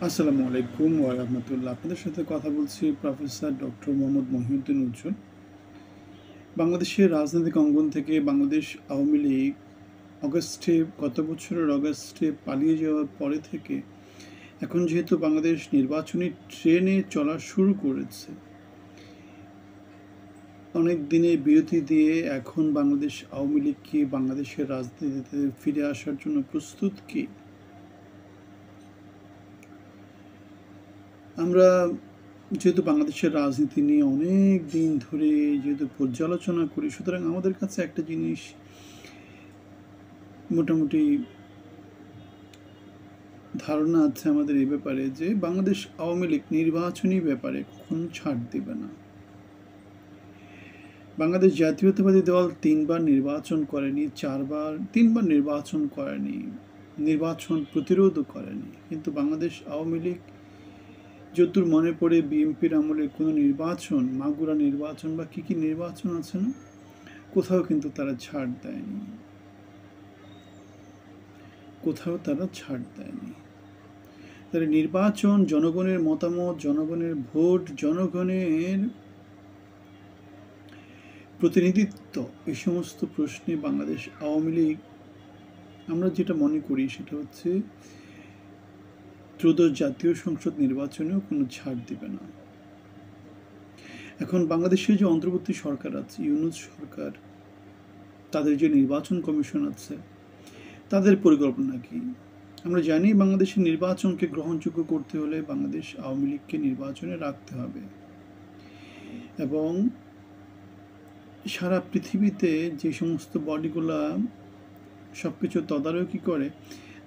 আসসালামু আলাইকুম ওয়া রাহমাতুল্লাহ। আপনাদের সাথে কথা বলছি প্রফেসর ডক্টর মোহাম্মদ মহিউদ্দিন উজ্জ্বল। বাংলাদেশের রাজনৈতিক অঙ্গন থেকে বাংলাদেশ আওয়ামী লীগ গত বছরের অগাস্টে পালিয়ে যাওয়ার পরে থেকে এখন যেহেতু বাংলাদেশ নির্বাচনী ট্রেনে চলা শুরু করেছে, অনেক দিনের বিরতি দিয়ে এখন বাংলাদেশ আওয়ামী লীগ কি বাংলাদেশের রাজনীতিতে ফিরে আসার জন্য প্রস্তুত কি? আমরা যেহেতু বাংলাদেশের রাজনীতি নিয়ে অনেক দিন ধরে যেহেতু পর্যালোচনা করি, সুতরাং আমাদের কাছে একটা জিনিস মোটামুটি ধারণা আছে আমাদের এই ব্যাপারে যে বাংলাদেশ আওয়ামী লীগ নির্বাচনী ব্যাপারে কখনো ছাড় দেবে না। বাংলাদেশ জাতীয়তাবাদী দল তিনবার নির্বাচন করেনি, তিনবার নির্বাচন করেনি, নির্বাচন প্রতিরোধও করেনি, কিন্তু বাংলাদেশ আওয়ামী লীগ যতদূর মনে পড়ে বিএনপির আমলে কোনো নির্বাচন, মাগুরা নির্বাচন বা কি নির্বাচন আছে না, কোথাও কিন্তু তারা ছাড় দেয়নি, কোথাও তারা ছাড় দেয়নি। তাহলে নির্বাচন, জনগণের মতামত, জনগণের ভোট, জনগণের প্রতিনিধিত্ব, এই সমস্ত প্রশ্নে বাংলাদেশ আওয়ামী লীগ, আমরা যেটা মনে করি সেটা হচ্ছে ত্রয়োদশ জাতীয় সংসদ নির্বাচনেও কোনো ছাড় দিবে না। এখন বাংলাদেশে যে অন্তর্বর্তী সরকার আছে, ইউনূস সরকার, তাদের যে নির্বাচন কমিশন আছে, তাদের পরিকল্পনা কি? আমরা জানি বাংলাদেশের নির্বাচনকে গ্রহণযোগ্য করতে হলে বাংলাদেশ আওয়ামী লীগকে নির্বাচনে রাখতে হবে, এবং সারা পৃথিবীতে যে সমস্ত বডিগুলা সবকিছু তদারকি করে,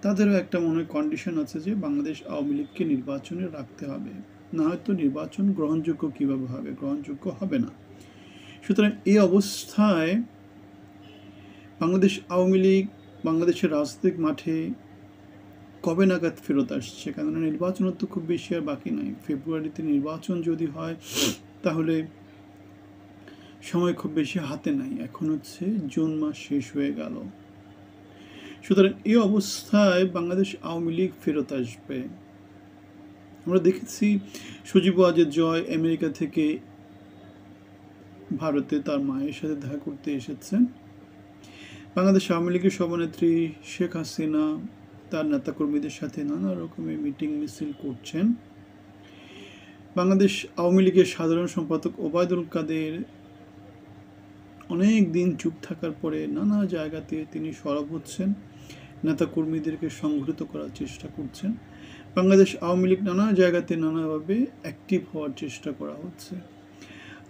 তাদেরও একটা মনে কন্ডিশন আছে যে বাংলাদেশ আওয়ামী লীগকে নির্বাচনে রাখতে হবে, না হয়তো নির্বাচন গ্রহণযোগ্য কিভাবে হবে? গ্রহণযোগ্য হবে না। সুতরাং এই অবস্থায় বাংলাদেশ আওয়ামী লীগ বাংলাদেশের রাজনৈতিক মাঠে কবে নাগাদ ফেরত আসছে? কেননা নির্বাচনের তো খুব বেশি আর বাকি নাই। ফেব্রুয়ারিতে নির্বাচন যদি হয় তাহলে সময় খুব বেশি হাতে নাই। এখন হচ্ছে জুন মাস শেষ হয়ে গেল। সুতরাং এই অবস্থায় বাংলাদেশ আওয়ামী লীগ ফেরত আসবে। আমরা দেখেছি সজীব ওয়াজেদ জয় আমেরিকা থেকে ভারতে তার মায়ের সাথে দেখা করতে এসেছেন। বাংলাদেশ আওয়ামী লীগের সভানেত্রী শেখ হাসিনা তার নেতাকর্মীদের সাথে নানা রকমের মিটিং মিছিল করছেন। বাংলাদেশ আওয়ামী লীগের সাধারণ সম্পাদক ওবায়দুল কাদের অনেক দিন চুপ থাকার পরে নানা জায়গাতে তিনি সরব হচ্ছেন, নেতাকর্মীদেরকে সংগঠিত করার চেষ্টা করছেন। বাংলাদেশ আওয়ামী লীগ নানা জায়গাতে নানাভাবে অ্যাক্টিভ হওয়ার চেষ্টা করা হচ্ছে।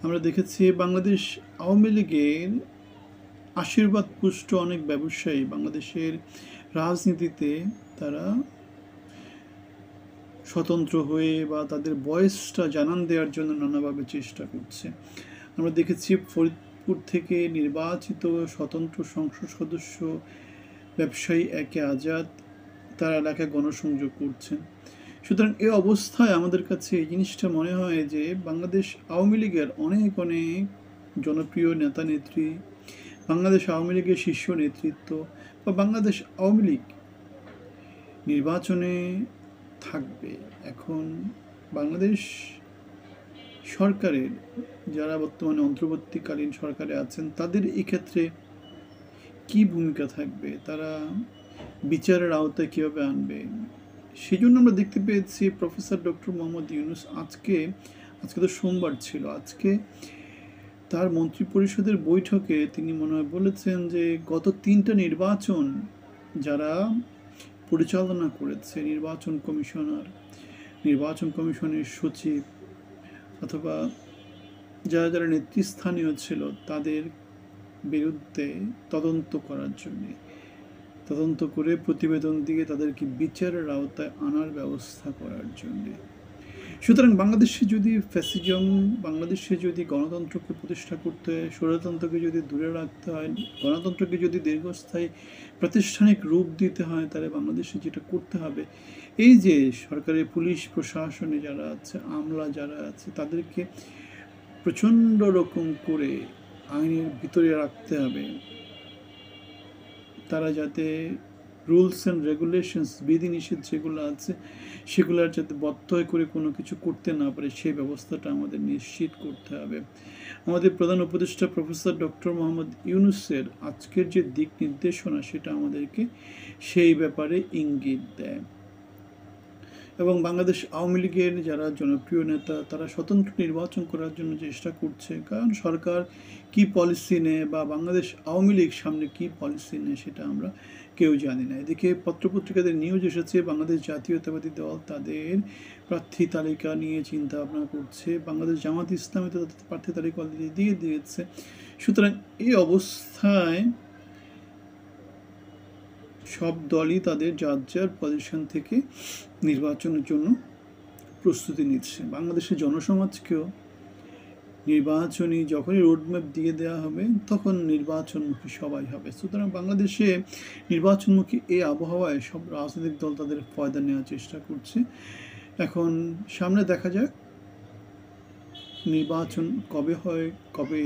আমরা দেখেছি বাংলাদেশ আওয়ামী লীগের আশীর্বাদ পুষ্ট অনেক ব্যবসায়ী বাংলাদেশের রাজনীতিতে তারা স্বতন্ত্র হয়ে বা তাদের বয়সটা জানান দেওয়ার জন্য নানাভাবে চেষ্টা করছে। আমরা দেখেছি ফরিদপুর থেকে নির্বাচিত স্বতন্ত্র সংসদ সদস্য ব্যবসায়ী একে আজাদ তার এলাকায় গণসংযোগ করছেন। সুতরাং এই অবস্থায় আমাদের কাছে এই জিনিসটা মনে হয় যে বাংলাদেশ আওয়ামী লীগের অনেক অনেক জনপ্রিয় নেতা নেত্রী, বাংলাদেশ আওয়ামী লীগের শীর্ষ নেতৃত্ব বা বাংলাদেশ আওয়ামী লীগ নির্বাচনে থাকবে। এখন বাংলাদেশ সরকারের যারা বর্তমানে অন্তর্বর্তীকালীন সরকারে আছেন, তাদের এই ক্ষেত্রে কি ভূমিকা থাকবে? তারা বিচারের আওতায় কীভাবে আনবে? সেই জন্য আমরা দেখতে পেয়েছি প্রফেসর ডক্টর মোহাম্মদ ইউনূস আজকে তো সোমবার ছিল, আজকে তার মন্ত্রিপরিষদের বৈঠকে তিনি মনে হয় বলেছেন যে গত 3টা নির্বাচন যারা পরিচালনা করেছে, নির্বাচন কমিশনার, নির্বাচন কমিশনের সচিব অথবা যারা যারা নেতৃস্থানীয় ছিল, তাদের বিরুদ্ধে তদন্ত করার জন্যে, তদন্ত করে প্রতিবেদন দিয়ে তাদেরকে বিচারের আওতায় আনার ব্যবস্থা করার জন্যে। সুতরাং বাংলাদেশে যদি ফ্যাসিজম, বাংলাদেশে যদি গণতন্ত্রকে প্রতিষ্ঠা করতে হয়, স্বৈরতন্ত্রকে যদি দূরে রাখতে হয়, গণতন্ত্রকে যদি দীর্ঘস্থায়ী প্রাতিষ্ঠানিক রূপ দিতে হয়, তাহলে বাংলাদেশে যেটা করতে হবে, এই যে সরকারের পুলিশ প্রশাসনে যারা আছে, আমলা যারা আছে, তাদেরকে প্রচণ্ড রকম করে আইনের ভিতরে রাখতে হবে, তারা যাতে রুলস অ্যান্ড রেগুলেশনস, বিধিনিষেধ যেগুলো আছে সেগুলোর যাতে ব্যত্যয় করে কোনো কিছু করতে না পারে সেই ব্যবস্থাটা আমাদের নিশ্চিত করতে হবে। আমাদের প্রধান উপদেষ্টা প্রফেসর ডক্টর মোহাম্মদ ইউনূসের আজকের যে দিক নির্দেশনা সেটা আমাদেরকে সেই ব্যাপারে ইঙ্গিত দেয়। এবং বাংলাদেশ আওয়ামী লীগের যারা জনপ্রিয় নেতা তারা স্বতন্ত্র নির্বাচন করার জন্য চেষ্টা করছে, কারণ সরকার কি পলিসি নেয় বা বাংলাদেশ আওয়ামী লীগ সামনে কি পলিসি নেয় সেটা আমরা কেউ জানি না। এদিকে পত্রপত্রিকাদের নিউজ এসেছে বাংলাদেশ জাতীয়তাবাদী দল তাদের প্রার্থী তালিকা নিয়ে চিন্তা ভাবনা করছে, বাংলাদেশ জামাত ইসলামী তো তাদের প্রার্থী তালিকা অলরেডি দিয়ে দিয়েছে। সুতরাং এই অবস্থায় সব দলই তাদের যার যার পজিশন থেকে নির্বাচনের জন্য প্রস্তুতি নিচ্ছে। বাংলাদেশের জনসমাজকেও নির্বাচনী যখনই রোডম্যাপ দিয়ে দেওয়া হবে তখন নির্বাচনমুখী সবাই হবে। সুতরাং বাংলাদেশে নির্বাচনমুখী এই আবহাওয়ায় সব রাজনৈতিক দল তাদের ফয়দা নেওয়ার চেষ্টা করছে। এখন সামনে দেখা যাক নির্বাচন কবে হয়, কবে,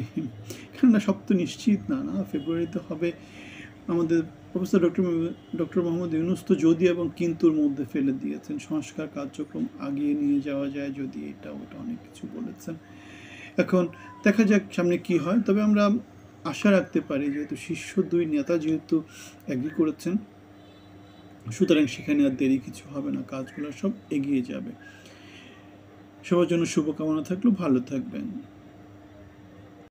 কেননা সব তো নিশ্চিত না, ফেব্রুয়ারিতে হবে। আমাদের প্রফেসর ডক্টর মোহাম্মদ ইউনূস তো যদি এবং কিন্তুর মধ্যে ফেলে দিয়েছেন, সংস্কার কার্যক্রম আগিয়ে নিয়ে যাওয়া যায় যদি, এটা ওটা অনেক কিছু বলেছেন। এখন দেখা যাক সামনে কি হয়। তবে আমরা আশা রাখতে পারি যেহেতু শীর্ষ দুই নেতা যেহেতু এগ্রি করেছেন, সুতরাং সেখানে আর দেরি কিছু হবে না, কাজগুলো সব এগিয়ে যাবে। সবার জন্য শুভকামনা থাকলো, ভালো থাকবেন।